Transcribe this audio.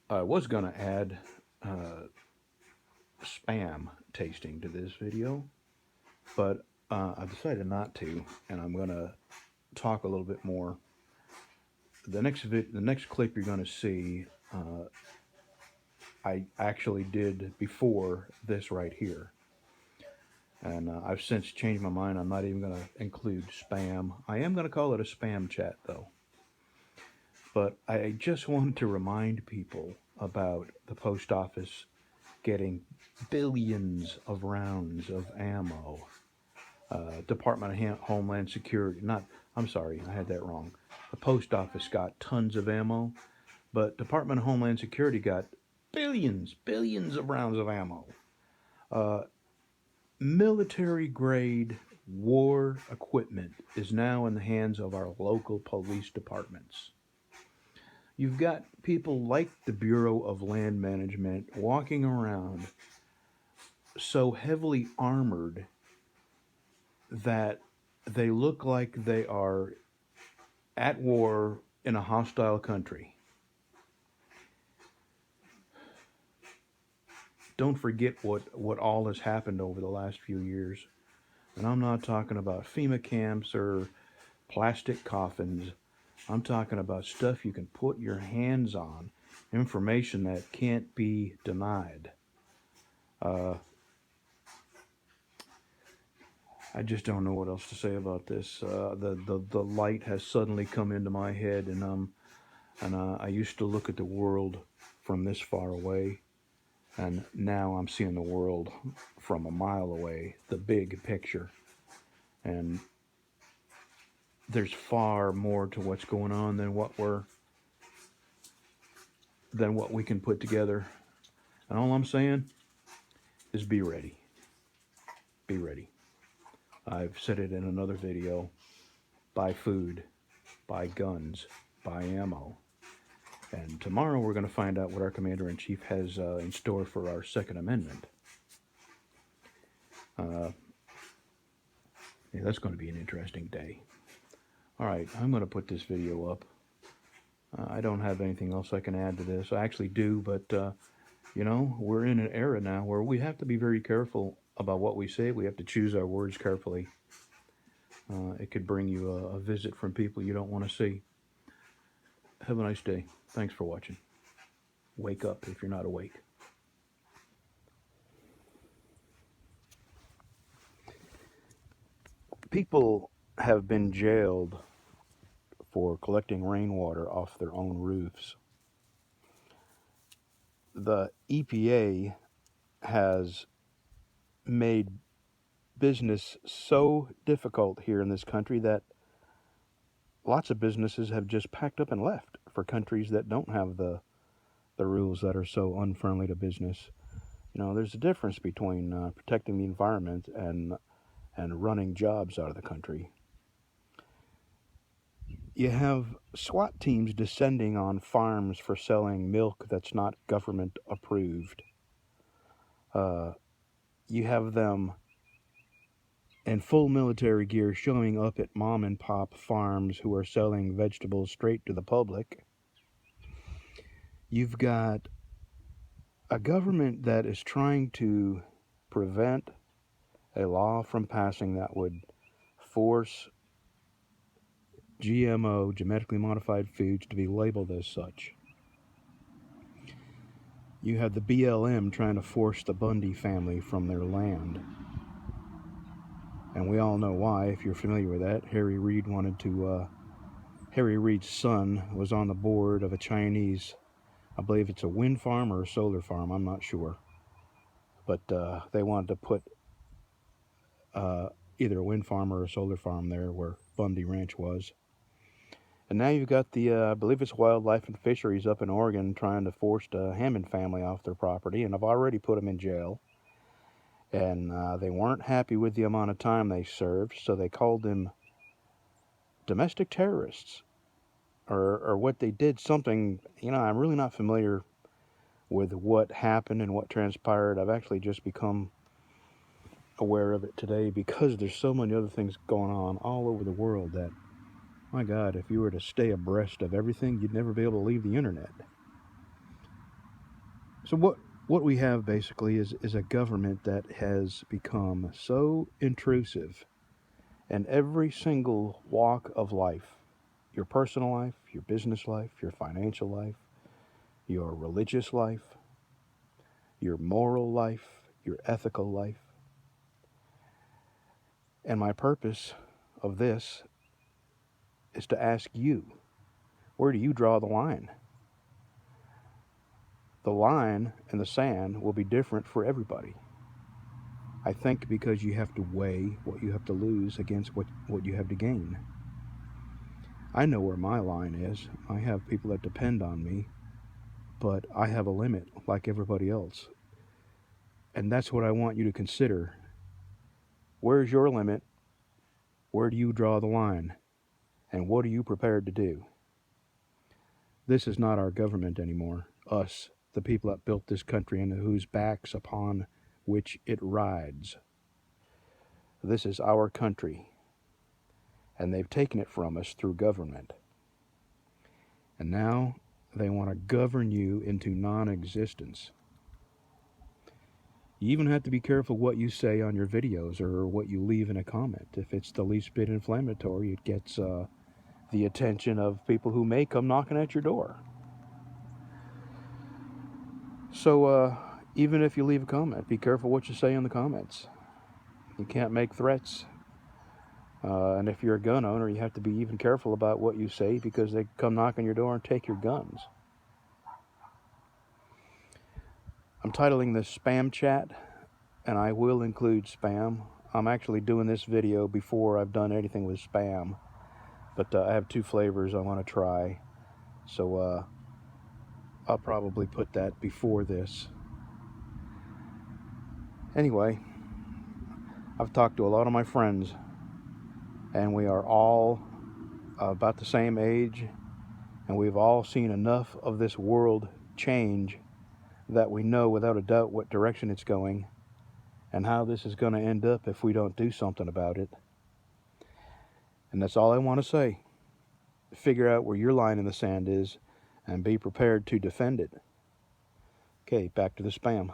I was going to add uh, spam tasting to this video, but I decided not to, and I'm going to talk a little bit more. The next clip you're going to see, uh, I actually did before this right here, and I've since changed my mind. I'm not even going to include spam. I am going to call it a spam chat though. But I just wanted to remind people about the post office getting billions of rounds of ammo. Department of Homeland Security, not, I'm sorry, I had that wrong. The post office got tons of ammo, but Department of Homeland Security got billions of rounds of ammo. Uh, Military grade war equipment is now in the hands of our local police departments. You've got people like the Bureau of Land Management walking around so heavily armored that they look like they are at war in a hostile country. Don't forget what all has happened over the last few years. And I'm not talking about FEMA camps or plastic coffins. I'm talking about stuff you can put your hands on, information that can't be denied. Uh, I just don't know what else to say about this. The light has suddenly come into my head, and I used to look at the world from this far away, and now I'm seeing the world from a mile away, the big picture. And there's far more to what's going on than what we can put together. And all I'm saying is be ready. Be ready. I've said it in another video. Buy food, buy guns, buy ammo. And tomorrow we're going to find out what our commander in chief has in store for our Second Amendment. Uh, yeah, that's going to be an interesting day. All right, I'm going to put this video up. I don't have anything else I can add to this. I actually do, but we're in an era now where we have to be very careful about what we say. We have to choose our words carefully. It could bring you a visit from people you don't want to see. Have a nice day. Thanks for watching. Wake up if you're not awake. People have been jailed for collecting rainwater off their own roofs. The EPA has made business so difficult here in this country that lots of businesses have just packed up and left for countries that don't have the rules that are so unfriendly to business. There's a difference between protecting the environment and running jobs out of the country. You have SWAT teams descending on farms for selling milk that's not government approved. You have them in full military gear showing up at mom and pop farms who are selling vegetables straight to the public. You've got a government that is trying to prevent a law from passing that would force GMO, genetically modified foods, to be labeled as such. You have the BLM trying to force the Bundy family from their land. And we all know why, if you're familiar with that. Harry Reid's son was on the board of a Chinese, I believe it's a wind farm or a solar farm, I'm not sure. But they wanted to put either a wind farm or a solar farm there where Bundy Ranch was. And now you've got the, I believe it's Wildlife and Fisheries up in Oregon trying to force the Hammond family off their property, and I've already put them in jail. And they weren't happy with the amount of time they served, so they called them domestic terrorists, or what they did, something, I'm really not familiar with what happened and what transpired. I've actually just become aware of it today because there's so many other things going on all over the world that, my God, if you were to stay abreast of everything, you'd never be able to leave the internet. So what we have basically is a government that has become so intrusive in every single walk of life. Your personal life, your business life, your financial life, your religious life, your moral life, your ethical life. And my purpose of this is to ask you, where do you draw the line? The line in the sand will be different for everybody. I think because you have to weigh what you have to lose against what you have to gain. I know where my line is. I have people that depend on me, but I have a limit like everybody else. And that's what I want you to consider. Where's your limit? Where do you draw the line? And what are you prepared to do? This is not our government anymore. Us, the people that built this country and whose backs upon which it rides. This is our country. And they've taken it from us through government. And now they want to govern you into non-existence. You even have to be careful what you say on your videos or what you leave in a comment. If it's the least bit inflammatory, it gets the attention of people who may come knocking at your door. So even if you leave a comment, be careful what you say in the comments. You can't make threats. And if you're a gun owner, you have to be even careful about what you say because they come knock on your door and take your guns. I'm titling this Spam Chat, and I will include spam. I'm actually doing this video before I've done anything with spam, but I have two flavors I want to try, so I'll probably put that before this. Anyway, I've talked to a lot of my friends, and we are all about the same age, and we've all seen enough of this world change that we know without a doubt what direction it's going and how this is going to end up if we don't do something about it. And that's all I want to say. Figure out where your line in the sand is and be prepared to defend it. Okay, back to the spam.